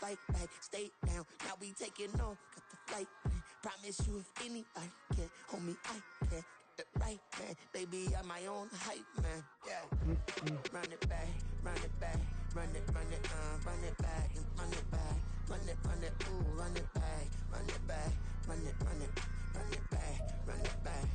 fight back, stay down. Now we taking on, got the flight. Promise you if anybody can, homie, I can. Get the right man, baby, I'm my own hype man. Yeah, run it back, run it back, run it back, and run it back, run it, ooh, run it back, run it back, run it back, run it back.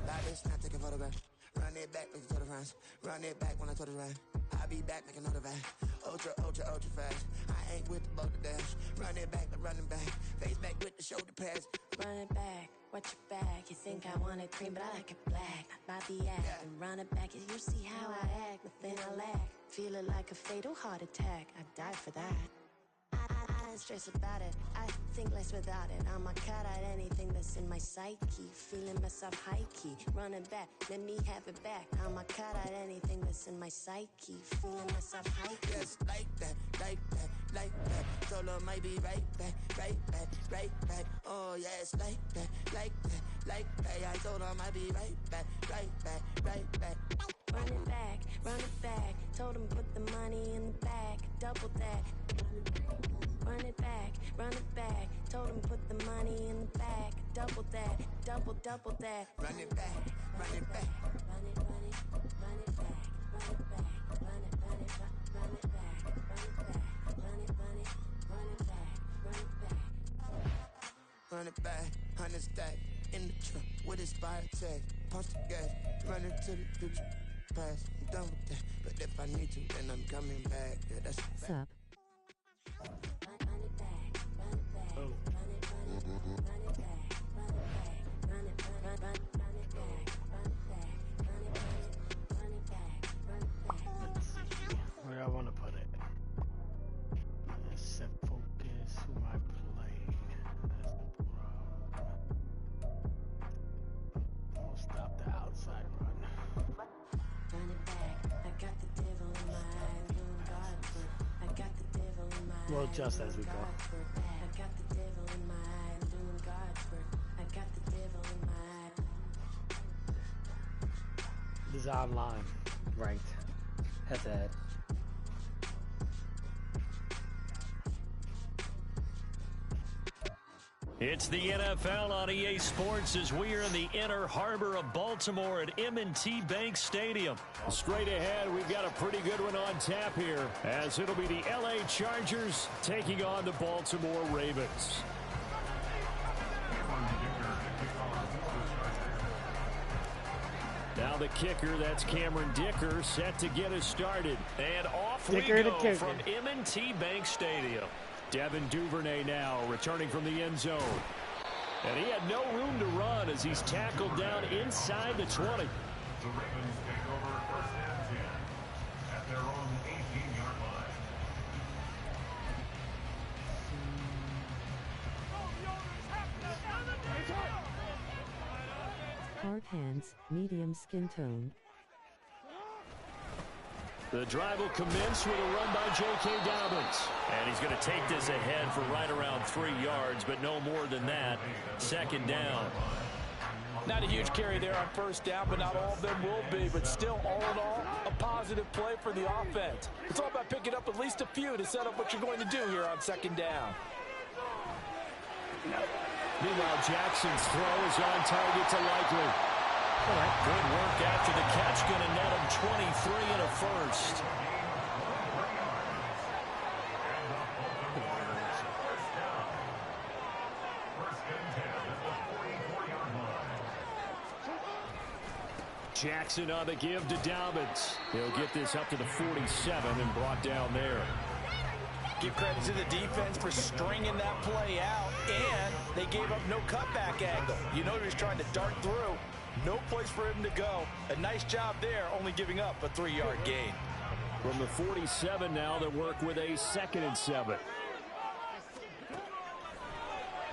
Like this, now take a photograph. Run it back, make it to the runs. Run it back when I told it right. I'll be back, make another back. Ultra, ultra, ultra fast. I ain't with the boat to dash. Run it back, but running back. Face back with the shoulder pads. Run it back, watch your back. You think I want it cream, but I like it black. Bobby act and run it back. You see how I act, nothing I lack. Feel it like a fatal heart attack. I'd die for that. I ain't stressed about it, I think less without it. I'ma cut out anything that's in my psyche. Feeling myself high key, running back, let me have it back. I'ma cut out anything that's in my psyche. Feeling myself high key. Yes, like that, like that, like that. Solo might be right back, right back, right back. Oh yes, like that, like that, like that. I told her I might be right back, right back, right back. Run it back, told him put the money in the bag, double that. Run it back, told him put the money in the bag, double that, double that. Run it back, run it back. Run it back, run it back, run it back, run it back, run it back, Run it back, 100 stack, in the truck, with inspired tag. Punch the gas, run into the future, past, I'm done with that. But if I need to, then I'm coming back, yeah, that's a fact. Sup? Where I want to put it. Set focus. Who am I playing? That's the problem. We'll stop the outside run. Run it back. I got the devil in my eye, doing God's work. I got the devil in my eye. We'll adjust as we go. I got the devil in my eye, doing God's work. I got the devil in my eye. This is online. Ranked. Head to head. It's the NFL on EA Sports as we are in the inner harbor of Baltimore at M&T Bank Stadium. Straight ahead, we've got a pretty good one on tap here, as it'll be the LA Chargers taking on the Baltimore Ravens. Now the kicker, that's Cameron Dicker, set to get us started. And off we go from M&T Bank Stadium. Devin Duvernay now returning from the end zone. And he had no room to run as he's tackled down inside the 20. The Ravens take over first and 10 at their own 18-yard line. Hard hands, medium skin tone. The drive will commence with a run by J.K. Dobbins. And he's going to take this ahead for right around 3 yards, but no more than that. Second down. Not a huge carry there on first down, but not all of them will be. But still, all in all, a positive play for the offense. It's all about picking up at least a few to set up what you're going to do here on second down. Meanwhile, Jackson's throw is on target to Likely. Good work after the catch, going to net him 23 and a first. Jackson on the give to Dobbins. He'll get this up to the 47 and brought down there. Give credit to the defense for stringing that play out, and they gave up no cutback angle. You know he was trying to dart through. No place for him to go. A nice job there, only giving up a 3-yard gain. From the 47 now, they work with a 2nd and 7.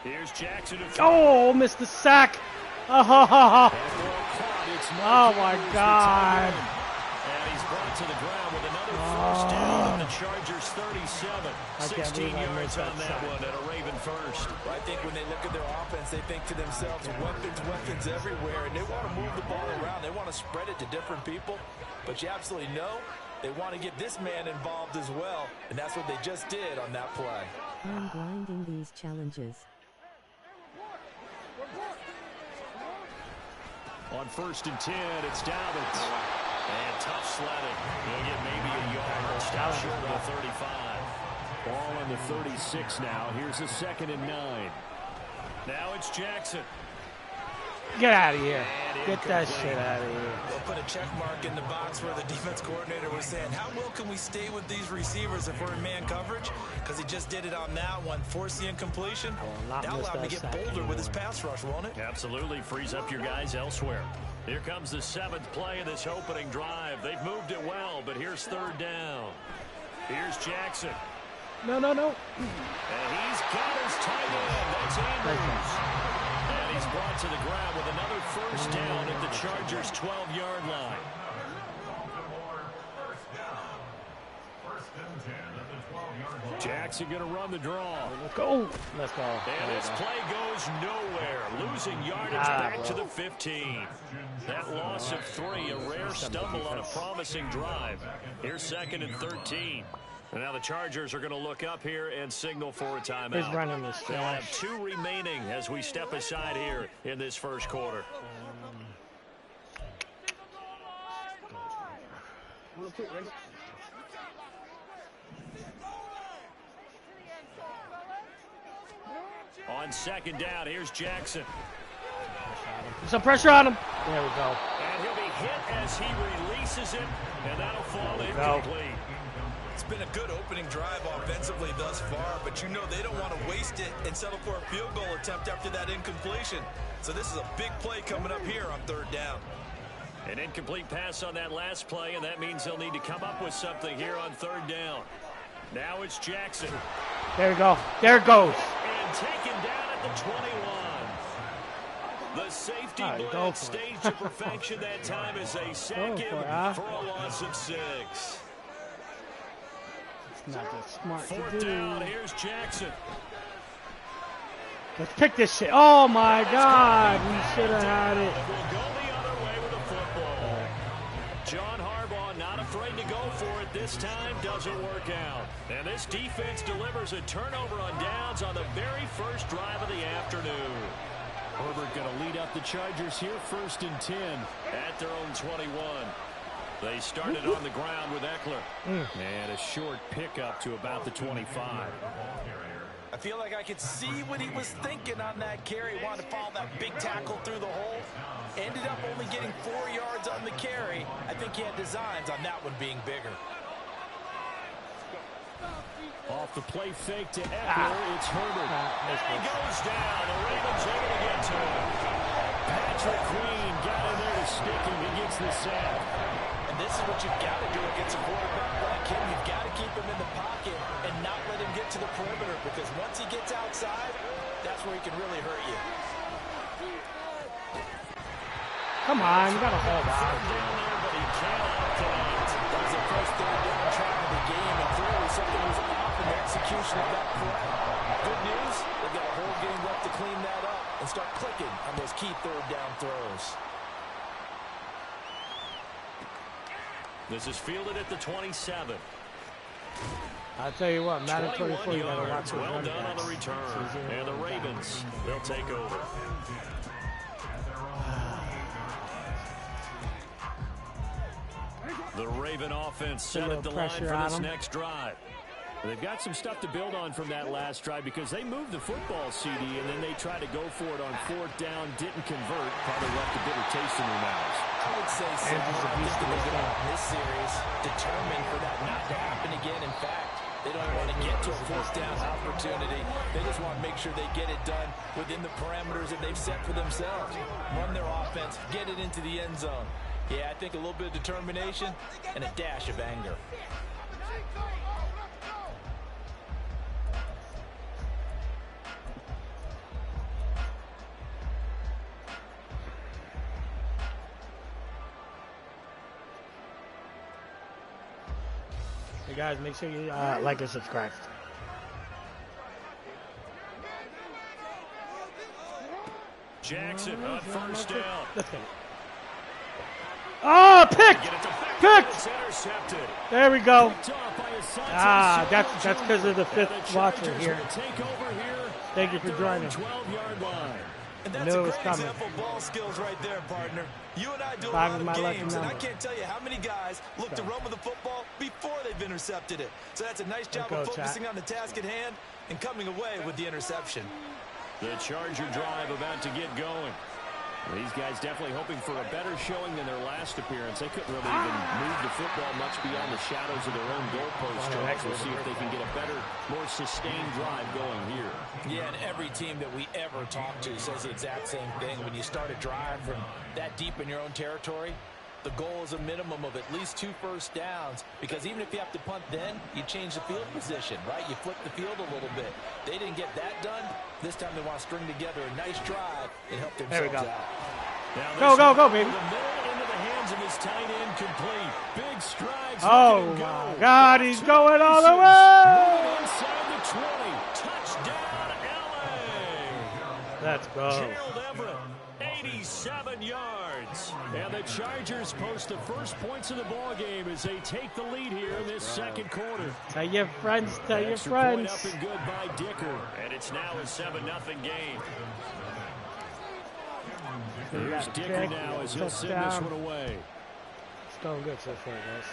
Here's Jackson. Oh, missed the sack. Oh my God. And he's brought to the ground with another first down on the Chargers 37. 16 yards on that one and a Raven first. I think when they look at their offense, they think to themselves, weapons everywhere, and they want to move the ball around. They want to spread it to different people. But you absolutely know They want to get this man involved as well, and that's what they just did on that play. I'm grinding these challenges. On 1st and 10, it's Dobbins. And tough sledding. He'll get maybe a yard. Stop short of the 35. Ball on the 36 now. Here's a 2nd and 9. Now it's Jackson. Get out of here. Get that shit out of here. They'll put a check mark in the box where the defense coordinator was saying, how well can we stay with these receivers if we're in man coverage? Because he just did it on that one. Force the incompletion. That'll allow him to get bolder with his pass rush, won't it? Absolutely. Frees up your guys elsewhere. Here comes the 7th play of this opening drive. They've moved it well, but here's 3rd down. Here's Jackson. No. And he's got his tight end. That's Andrews. And he's brought to the ground with another 1st down at the Chargers' 12-yard line. Jackson going to run the draw. Let's go. Let's go. And this play goes nowhere. Losing yardage back to the 15. That loss of 3, a rare stumble on a promising drive. Here's 2nd and 13. And now the Chargers are going to look up here and signal for a timeout. He's running this. They'll have 2 remaining as we step aside here in this 1st quarter. On 2nd down, here's Jackson. Put some pressure on him. There we go. And he'll be hit as he releases it, and that'll fall incomplete. It's been a good opening drive offensively thus far, but you know they don't want to waste it and settle for a field goal attempt after that incompletion. So this is a big play coming up here on 3rd down. An incomplete pass on that last play, and that means they'll need to come up with something here on 3rd down. Now it's Jackson. There we go. There it goes. And taken down at the 21. The safety blitz staged to perfection that time as they sack him for a loss of 6. Not that smart 4th down, here's Jackson. Let's pick this shit. Oh my God, we should have had it. We'll go the other way with the football. John Harbaugh not afraid to go for it this time, doesn't work out. And this defense delivers a turnover on downs on the very 1st drive of the afternoon. Herbert going to lead up the Chargers here, 1st and 10 at their own 21. They started on the ground with Eckler. And a short pickup to about the 25. I feel like I could see what he was thinking on that carry. Wanted to follow that big tackle through the hole. Ended up only getting 4 yards on the carry. I think he had designs on that one being bigger. Off the play fake to Eckler, it's Herbert. And he goes down. The Ravens able to get to him. Patrick Queen got in there to stick him. He gets the sack. This is what you've got to do against a quarterback like him. You've got to keep him in the pocket and not let him get to the perimeter, because once he gets outside, that's where he can really hurt you. Come on, you got to hold on. Down there, but he cannot connect. That was the first 3rd down try of the game, and clearly something was off in the execution of that play. Good news, they've got a whole game left to clean that up and start clicking on those key 3rd down throws. This is fielded at the 27. I'll tell you what, Madden24, you gotta watch it. Well done on the return. And the Ravens, they'll take over. The Raven offense set at the line for this next drive. They've got some stuff to build on from that last drive because they moved the football, CD, and then they tried to go for it on 4th down, didn't convert, probably left a bitter taste in their mouths. I would say so. In this series, determined for that not to happen again. In fact, they don't want to get to a 4th down opportunity. They just want to make sure they get it done within the parameters that they've set for themselves. Run their offense, get it into the end zone. Yeah, I think a little bit of determination and a dash of anger. Hey guys, make sure you like and subscribe. Jackson on 1st down. Oh, picked! Picked! There we go. That's because of the fifth watcher here. Thank you for joining. And that's a great example of ball skills right there, partner. You and I do a lot of games, and I can't tell you how many guys look to run with the football before they've intercepted it. So that's a nice job of focusing on the task at hand and coming away with the interception. The Charger drive about to get going. These guys definitely hoping for a better showing than their last appearance. They couldn't really even move the football much beyond the shadows of their own goalpost. We'll see if they can get a better, more sustained drive going here. Yeah, and every team that we ever talk to says the exact same thing. When you start a drive from that deep in your own territory, the goal is a minimum of at least 2 first downs, because even if you have to punt then, you change the field position, right? You flip the field a little bit. They didn't get that done. This time they want to string together a nice drive and help themselves out. Go, baby. The middle into the hands of his tight end complete. Big strides. Oh, my God, he's going all the way. Inside the 20. Touchdown, LA. Let's go. Gerald Everett, 87 yards. And the Chargers post the first points of the ball game as they take the lead here in this second quarter. Tell your friends, tell your Extra friends. Point up and good by Dicker. And it's now a 7-0 game. Here's Dicker now as he'll send this one away. It's going good so far, guys.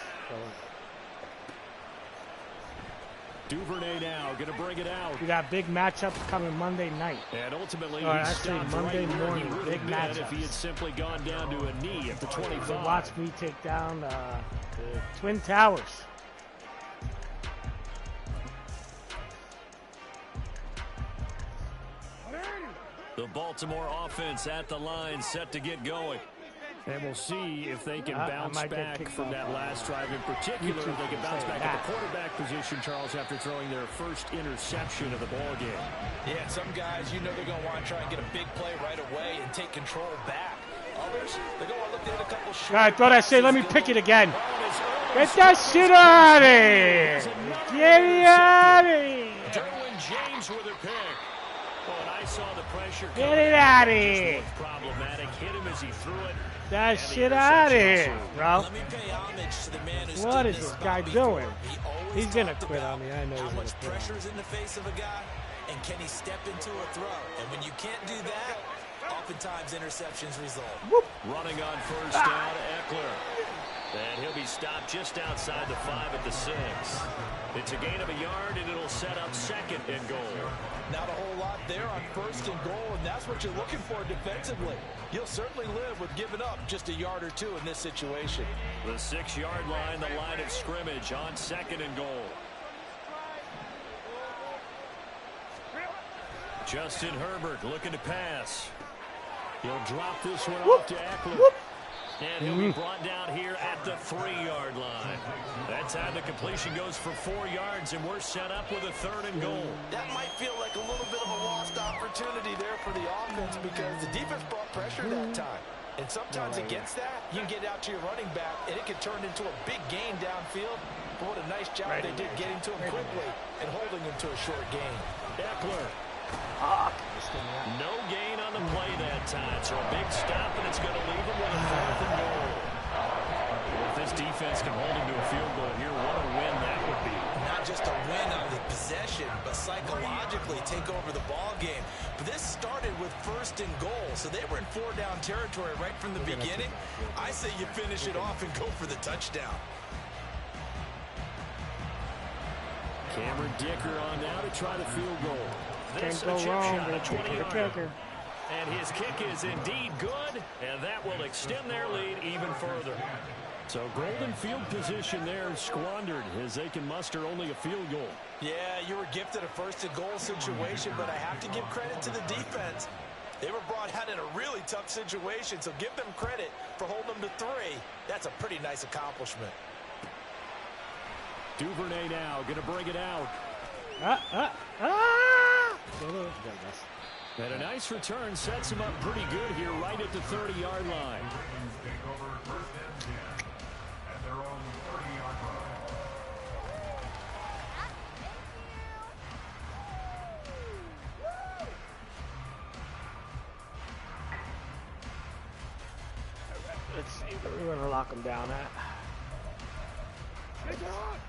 Duvernay now going to bring it out. We got big matchups coming Monday night. And ultimately, Monday morning, big matchups. If he had simply gone down to a knee at the 25. Watch me take down the Twin Towers. The Baltimore offense at the line, set to get going. And we'll see if they can bounce back from that last drive in particular. If they can bounce back at the quarterback position, Charles, after throwing their first interception of the ball game. Yeah, some guys, you know they're going to want to try and get a big play right away and take control back. Others, they're going to look at a couple shots. All right, throw that shit. Let me pick it again. Get that shit out of here. Get it out of here. Derwin James with a pick. Oh, and I saw the pressure. Get it out of here. Problematic. Hit him as he threw it. That shit out of here, bro. Let me pay homage to the man who What is this guy doing? He's going to quit on on me. I know he's going to quit. How much pressure is in the face of a guy, and can he step into a throw? And when you can't do that, oftentimes interceptions result. Whoop. Running on first down, Eckler. And he'll be stopped just outside the 5 at the 6. It's a gain of a yard, and it'll set up second and goal. Not a whole lot there on first and goal, and that's what you're looking for defensively. You'll certainly live with giving up just a yard or two in this situation. The 6-yard line, the line of scrimmage on second and goal. Justin Herbert looking to pass. He'll drop this one off to Eckler. And he'll be brought down here at the 3-yard line. That time the completion goes for 4 yards, and we're set up with a 3rd and goal. That might feel like a little bit of a lost opportunity there for the offense, because the defense brought pressure that time. And sometimes against that, you can get out to your running back, and it can turn into a big gain downfield. But what a nice job they did getting to him quickly and holding him to a short gain. Eckler. No gain on the play that time, so a big stop, and it's going to leave him with a 4th and goal. If this defense can hold him to a field goal here, what a win that would be. Not just a win on the possession, but psychologically take over the ball game. But this started with 1st and goal, so they were in 4-down territory right from the beginning. I say you finish it off and go for the touchdown. Cameron Dicker on now to try the field goal. Can't go wrong with the kicker. And his kick is indeed good, and that will extend their lead even further. So golden field position there squandered as they can muster only a field goal. Yeah, you were gifted a 1st and goal situation, but I have to give credit to the defense. They were brought out in a really tough situation, so give them credit for holding them to 3. That's a pretty nice accomplishment. Duvernay now going to bring it out. And a nice return sets him up pretty good here right at the 30-yard line. Let's see, we're going to lock him down at.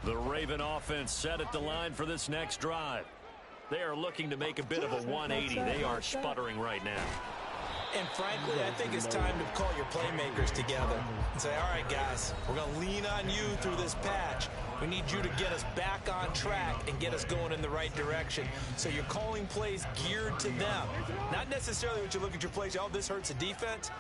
The Raven offense set at the line for this next drive. They are looking to make a bit of a 180. They are sputtering right now. And frankly, I think it's time to call your playmakers together and say, all right, guys, we're going to lean on you through this patch. We need you to get us back on track and get us going in the right direction. So you're calling plays geared to them. Not necessarily what you look at your plays, oh, this hurts the defense.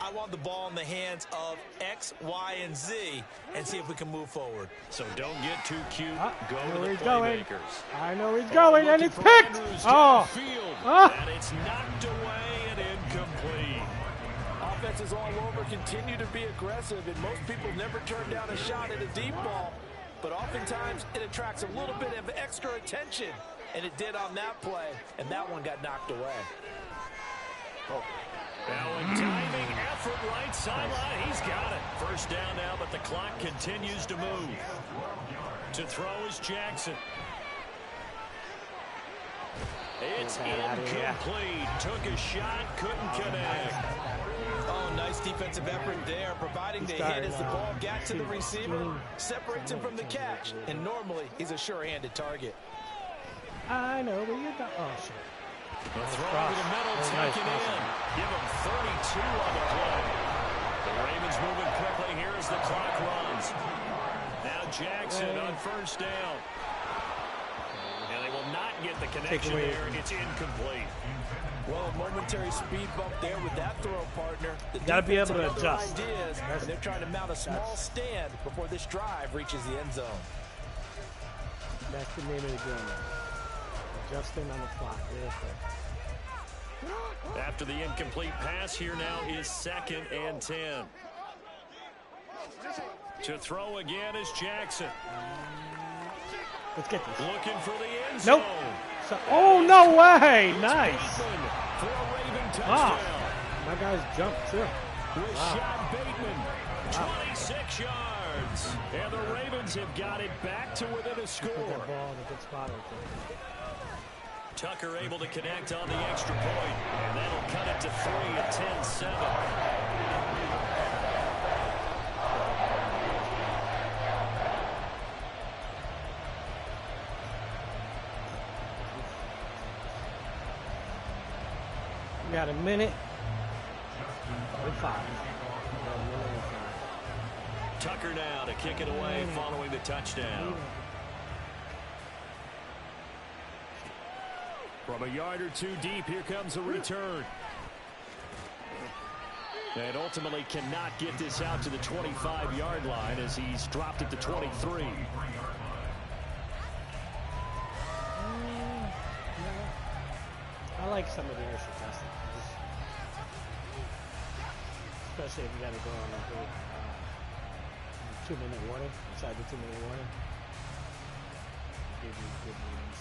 I want the ball in the hands of X, Y, and Z and see if we can move forward. So don't get too cute. Go to the playmakers. I know he's going, and it's picked. Oh. And it's knocked away and incomplete. Offenses all over continue to be aggressive, and most people never turn down a shot at a deep ball. But oftentimes it attracts a little bit of extra attention, and it did on that play, and that one got knocked away. Now a diving effort right sideline. He's got it. First down now, but the clock continues to move. To throw is Jackson. It's incomplete. Took a shot, couldn't connect. Oh, nice defensive effort there, providing the hit as the ball got to the receiver, separates him from the catch, and normally he's a sure-handed target. I know where you're going. Oh, shit. The throw over the middle, taken in. Give him 32 on the play. The Ravens moving quickly here as the clock runs. Now Jackson on first down. And they will not get the connection there. It's incomplete. Well, a momentary speed bump there with that throw, partner. You got to be able to adjust. Ideas, and they're trying to mount a small stand before this drive reaches the end zone. That's the name of the game. Adjusting on the clock real quick. After the incomplete pass, here now is 2nd and 10. To throw again is Jackson. Let's get this. Looking for the end zone. Nope. So, oh, no way. Nice. For a Raven touchdown. My guys jumped, too. Rashad Bateman, 26 yards. And the Ravens have got it back to within a score. That ball in a good spot right there. Tucker able to connect on the extra point, and that'll cut it to 3 at 10-7. We got a minute and 5. Tucker now to kick it away following the touchdown. From a yard or two deep, here comes a return. And ultimately cannot get this out to the 25-yard line as he's dropped it to 23. I like some of the initial testing. Especially if you got to go on a good 2-minute warning, inside the 2-minute warning. Give you good news.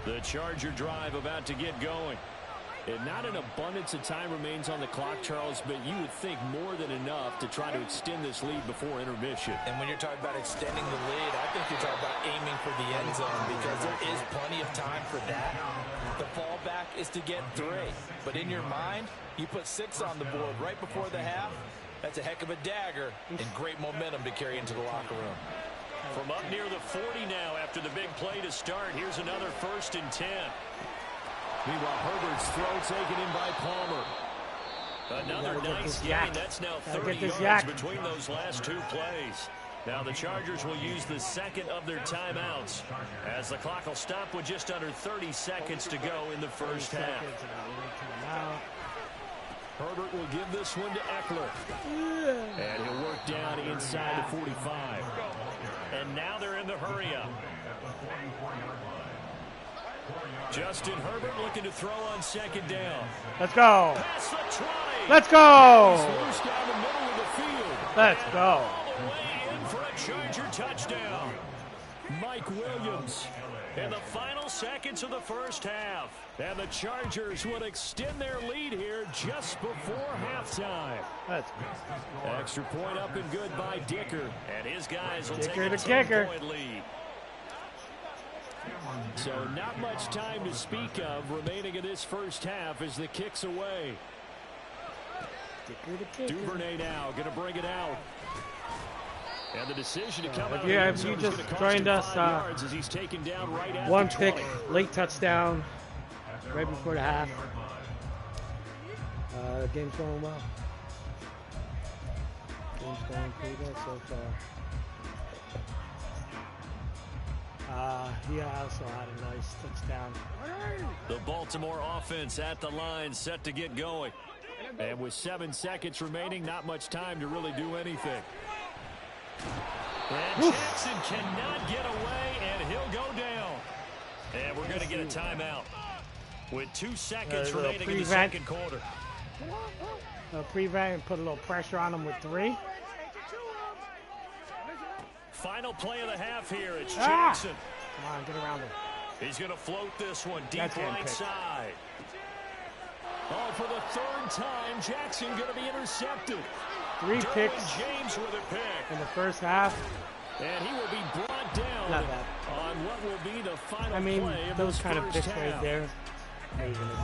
The Charger drive about to get going. And not an abundance of time remains on the clock, Charles, but you would think more than enough to try to extend this lead before intermission. And when you're talking about extending the lead, I think you're talking about aiming for the end zone because there is plenty of time for that. The fallback is to get 3. But in your mind, you put 6 on the board right before the half. That's a heck of a dagger and great momentum to carry into the locker room. From up near the 40 now after the big play to start, here's another 1st and 10. Meanwhile, Herbert's throw taken in by Palmer. Another nice gain. That's now 30 yards between those last 2 plays. Now the Chargers will use the 2nd of their timeouts as the clock will stop with just under 30 seconds to go in the first half. Herbert will give this one to Eckler. And he'll work down inside the 45. And now they're in the hurry-up. Justin Herbert looking to throw on 2nd down. Let's go. Past the 20. Let's go. He's loose down the middle of the field. Let's go. All the way in for a Charger touchdown. Mike Williams in the final seconds of the first half. And the Chargers would extend their lead here just before halftime. Let's go. Extra point up and good by Dicker. And his guys will Dicker take a the kicker. 10-point lead. So not much time to speak of remaining in this first half as the kick's away. Duvernay now going to bring it out. And the decision to come out. Yeah, if you just joined us, as he's taken down right at one the pick, 20. late touchdown, right before the half. Game's going well. Game's going pretty good so far. He also had a nice touchdown. The Baltimore offense at the line, set to get going. And with 7 seconds remaining, not much time to really do anything. And Jackson cannot get away, and he'll go down. And we're going to get a timeout with 2 seconds remaining in the second quarter. Prevent and put a little pressure on him with 3. Final play of the half here. It's Jackson. Come on, get around him. He's going to float this one deep right side. Oh, for the 3rd time, Jackson going to be intercepted. 3 picks James with a pick in the first half. And he will be brought down on what will be the final play of those this kind of first picks right half. there. What are you going to do?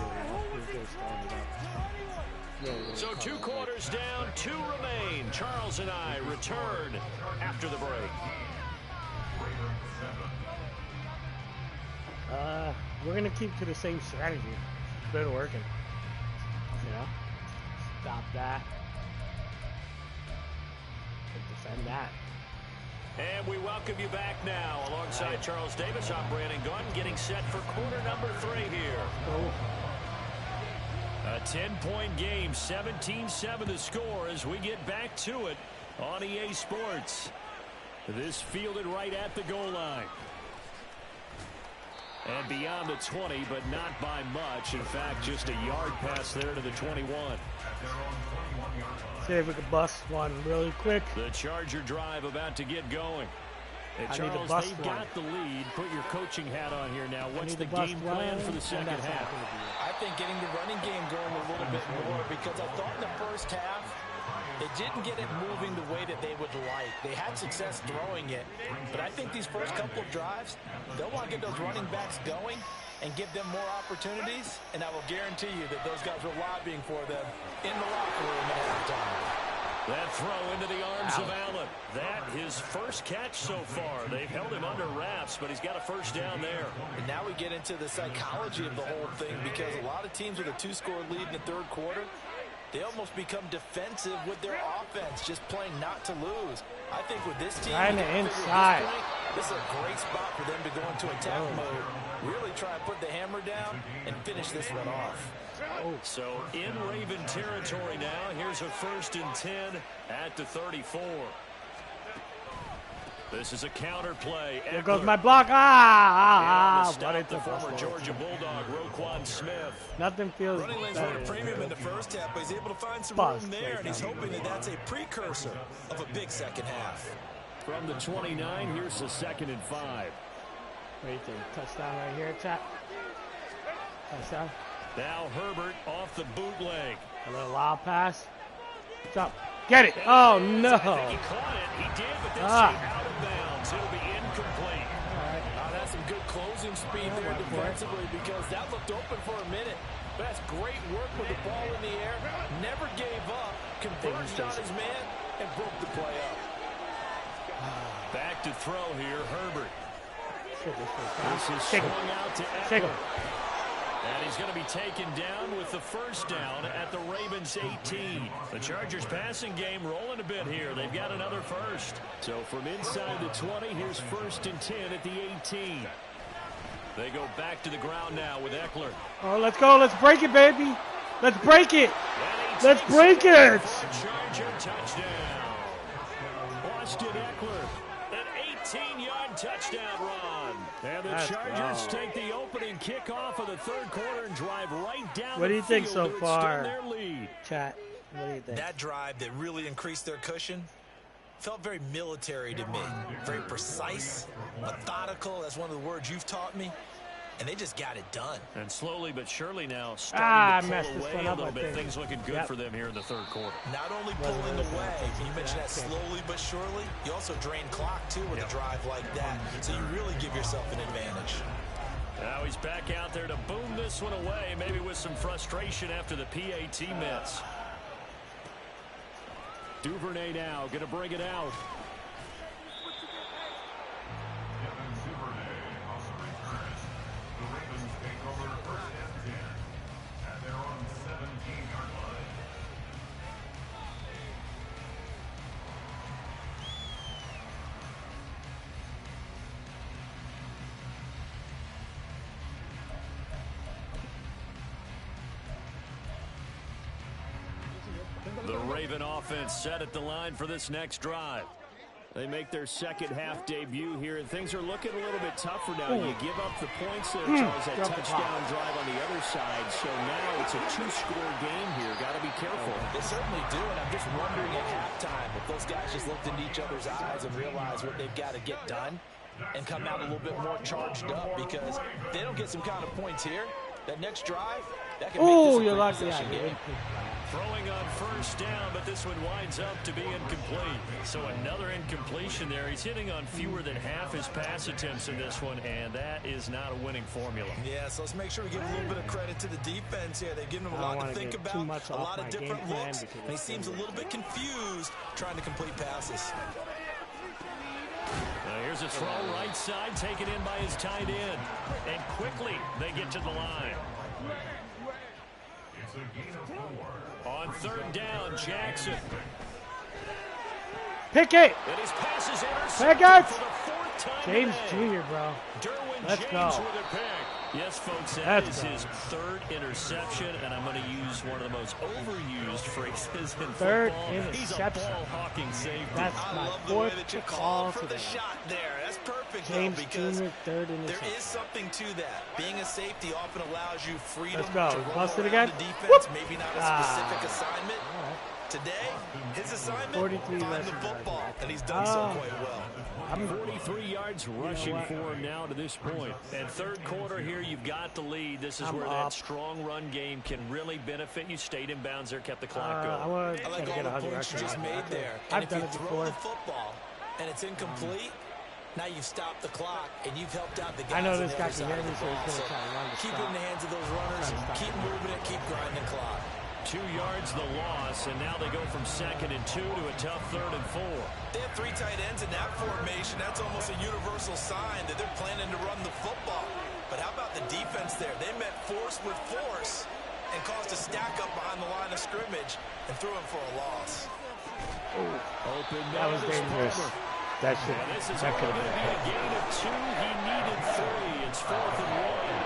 So 2 quarters down, 2 remain. Charles and I return after the break. We're going to keep to the same strategy. It's been working. You know? Stop that. And defend that. And we welcome you back now. Alongside Charles Davis, I'm Brandon Gunn, getting set for quarter number 3 here. A 10-point game, 17-7 the score as we get back to it on EA Sports. This fielded right at the goal line. And beyond the 20, but not by much. In fact, just a yard pass there to the 21. See if we can bust one really quick. The Charger drive about to get going. And Charles, they've got the lead. Put your coaching hat on here now. What's the game plan for the second half? I think getting the running game going a little bit more, because I thought in the first half they didn't get it moving the way that they would like. They had success throwing it, but I think these first couple of drives, they'll want to get those running backs going and give them more opportunities, and I will guarantee you that those guys were lobbying for them in the locker room at halftime. That throw into the arms of Allen. That his first catch so far. They've held him under wraps, but he's got a first down there. And now we get into the psychology of the whole thing, because a lot of teams with a 2-score lead in the third quarter, they almost become defensive with their offense, just playing not to lose. I think with this team, right inside. This is a great spot for them to go into attack mode, really try and put the hammer down and finish this one off. So in Raven territory now, here's a 1st and 10 at the 34. This is a counter play. There goes my block. What the former Georgia Bulldog, Roquan Smith. Nothing feels running lanes better. Were a premium in the first half, but he's able to find some room there, and he's hoping that that's a precursor of a big second half. From the 29, here's the 2nd and 5. Wait till touchdown right here, chat. Touchdown. Now Herbert off the bootleg. A little lob pass. Jump. Get it. Oh, no. I think he caught it. He did, but then out of bounds. It'll be incomplete. That's some good closing speed there defensively, because that looked open for a minute. But that's great work with the ball in the air. Never gave up. Converged on his man and broke the play up. Back to throw here, Herbert. This is swung out to Eckler. And he's going to be taken down with the first down at the Ravens 18. The Chargers passing game rolling a bit here. They've got another first. So from inside the 20, here's 1st and 10 at the 18. They go back to the ground now with Eckler. Oh, let's go. Let's break it, baby. Let's break it. Let's break it. Charger touchdown. Austin Eckler, an 18-yard touchdown run. And the Chargers take the opening kickoff of the third quarter and drive right down What do you think so far, their lead. chat? What do you think? That drive that really increased their cushion felt very military to me. Very precise, methodical. That's one of the words you've taught me. And they just got it done. And slowly but surely now starting to pull away a little up, bit. Things looking good for them here in the third quarter. Not only pulling away, you mentioned that slowly but surely, you also drain clock too with a drive like that. So you really give yourself an advantage. Now he's back out there to boom this one away, maybe with some frustration after the PAT miss. Duvernay now going to bring it out. The Ravens take over first and 10 at their own 17-yard line. The Raven offense set at the line for this next drive. They make their second half debut here, and things are looking a little bit tougher now. You give up the points there, Charles, that touchdown drive on the other side. So now it's a two-score game here. Got to be careful. They certainly do, and I'm just wondering at halftime if those guys just looked into each other's eyes and realized what they've got to get done and come out a little bit more charged up, because if they don't get some kind of points here, that next drive, that can make this a three-possession game. Throwing on first down, but this one winds up to be incomplete. So another incompletion there. He's hitting on fewer than half his pass attempts in this one, and that is not a winning formula. Yeah, so let's make sure we give a little bit of credit to the defense here. They've given him a lot to think about, a lot of different looks, and he seems a little bit confused trying to complete passes. Here's a throw right side, taken in by his tight end. And quickly, they get to the line. It's a gain of 4. On third down, Jackson. Pickett! And his pass is intercepted for the fourth time James today. Jr., bro. Derwin Let's James go. with a pick. Yes, folks, that is his third interception, and I'm going to use one of the most overused phrases in Third football. He's a interception. ball-hawking safety. That's I my love the way fourth that you call called for the today. shot there. That's perfect, James though, because Jr., third interception. there is something to that. Being a safety often allows you freedom Let's go. to roll Bust it around again. the defense, maybe not a specific assignment. All right. Today, his assignment, 43 find the rushing football, yards. and he's done so quite well. 43 yards rushing for him now to this point. And third quarter here, you've got the lead. This is where that strong run game can really benefit you. Stayed in bounds there, kept the clock going. I like all the points you just made there. And if you throw the football and it's incomplete, now you've stopped the clock and you've helped out the guys. I know on this the guy other can side hear of me, the so he's ball. going to try to run the Keep it in the hands of those runners, keep moving it, keep grinding the clock. 2 yards the loss, and now they go from 2nd and 2 to a tough 3rd and 4. They have 3 tight ends in that formation. That's almost a universal sign that they're planning to run the football. But how about the defense there? They met force with force and caused a stack up behind the line of scrimmage and threw him for a loss. Open. That was dangerous. That could have been a gain of 2. He needed 3. It's 4th and 1.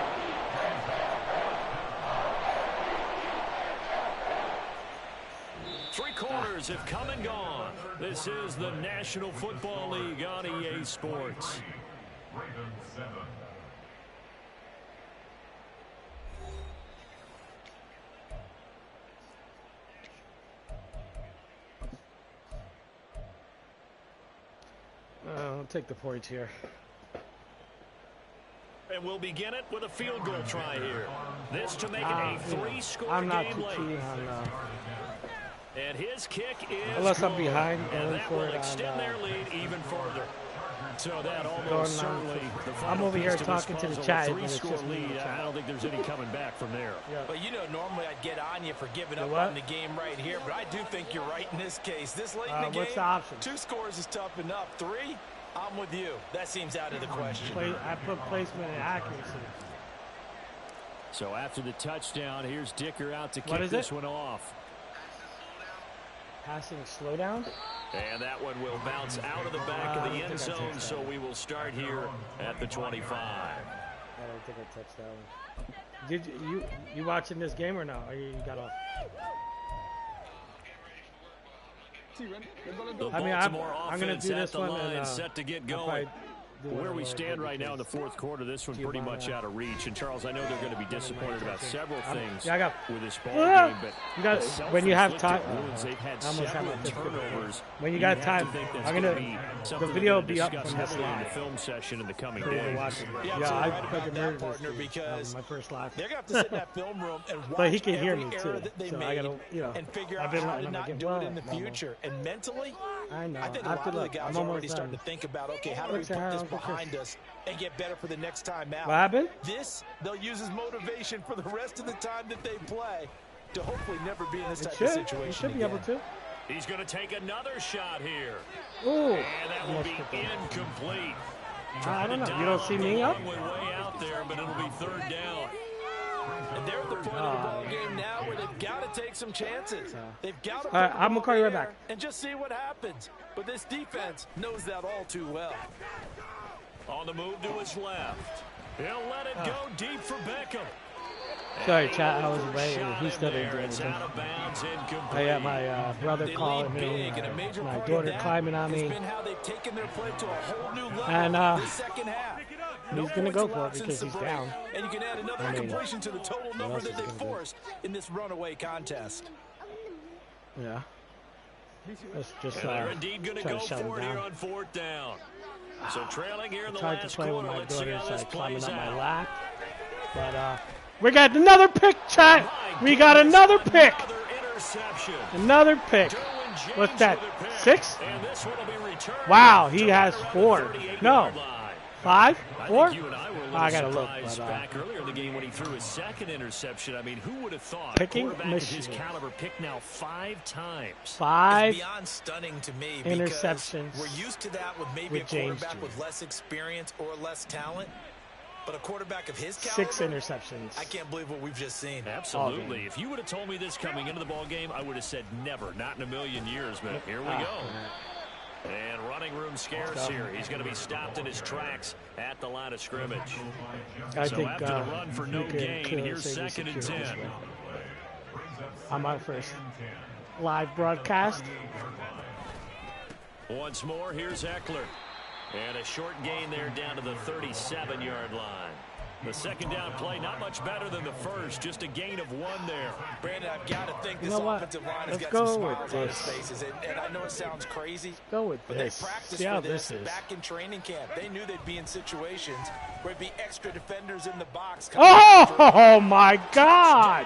Three quarters have come and gone. This is the National Football League on EA Sports. Ravens 7. I'll take the points here. And we'll begin it with a field goal try here. This to make it a 3-score I'm not game too late. keen on And his kick is unless I'm good. behind, And going that for will it extend on, their lead even further. So that almost going certainly the I'm final over here piece to this talking to the puzzle. chat, A but it's 3-score just me in lead. the chat. I don't think there's any coming back from there. Yeah. But you know, normally I'd get on you for giving up what? on the game right here, but I do think you're right in this case. This late in the game, what's the option? 2 scores is tough enough. 3, I'm with you. That seems out of the question. I put placement and accuracy. So after the touchdown, here's Dicker out to What kick is this it? one off. Passing slowdown? And that one will bounce out of the back of the end zone, so we will start here at the 25. I don't think I touched that one. Did you watching this game or no? Or you got off? The I mean, Baltimore I'm going to offense do at this the one line, and set to get I'll going. probably do Where one we a stand little right bit now in the fourth quarter, this one pretty much out of reach. And Charles, I know they're going to be disappointed about several things with this ball game, but you got when you have time. wounds, they've had I almost had several my turnovers. When you got time, I'm gonna the video will be up discuss from this heavily in the live. film session in the coming For you to days. watch it. Yeah, Yeah, I right about fucking that, murdered partner, this because my first live. they're going to have to sit in that film room and watch But he can hear every me, error too. that they So I made gotta, you know, and figure I've out been how letting to him not get do it in the blown. future. And mentally, I know. I think a I lot have of to the look. guys I'm are almost already starting done. to think about, okay, how do we Look, put this look at behind this. us and get better for the next time out? What happened? This, they'll use as motivation for the rest of the time that they play to hopefully never be in this type of You situation should be again. able to. He's going to take another shot here. Ooh. And that will be incomplete. I don't know. You don't see me up? Way out there, but it'll be third down. And they're at the point of the ball game now where they've got to take some chances. They've got to. All right, I'm gonna call you right back. And just see what happens. But this defense knows that all too well. On the move to his left. He'll let it go deep for Beckham. Sorry, chat. I was away. He still didn't do anything. I got my brother calling me, my daughter climbing on me, and he's gonna go for it because he's down. And you can add another completion to the total number that they forced in this runaway contest. Yeah. Let's just they're indeed going to go for it here on fourth down. So trailing here in the tried to last play quarter. with my Let's see daughter, how so I this climbing plays up my out. lap. But we got another pick, chat. We got another pick. Another pick. What's that? 6? Wow, he has 4. No. 5? 4? I gotta look. But, back earlier in the game when he threw his second interception. I mean, who would have thought? Picking Quarterback of his caliber picked now 5 times. 5 it's beyond stunning to me interceptions. We're used to that with maybe a quarterback with less experience or less talent. But a quarterback of his caliber, 6 interceptions. I can't believe what we've just seen. Absolutely. If you would have told me this coming into the ball game, I would have said never, not in a million years. But here we go. And running room scarce here. He's going to be stopped in his tracks at the line of scrimmage. I so think after the run for no gain, here's 2nd and 10. I'm on first live broadcast. Once more, here's Eckler. And a short gain there down to the 37-yard line. The second down play, not much better than the first, just a gain of 1 there. Brandon, I've got to think this offensive line has got some smiles on its faces. And I know it sounds crazy, but they practiced for this back in training camp. They knew they'd be in situations where there'd be extra defenders in the box. Oh my God!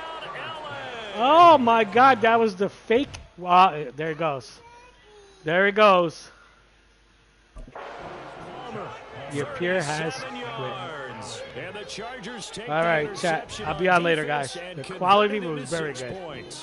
Oh my God, that was the fake. Wow, there it goes. There it goes. Your peer has quit. And the Chargers take all right, chat. I'll be on later, guys. The quality was very good.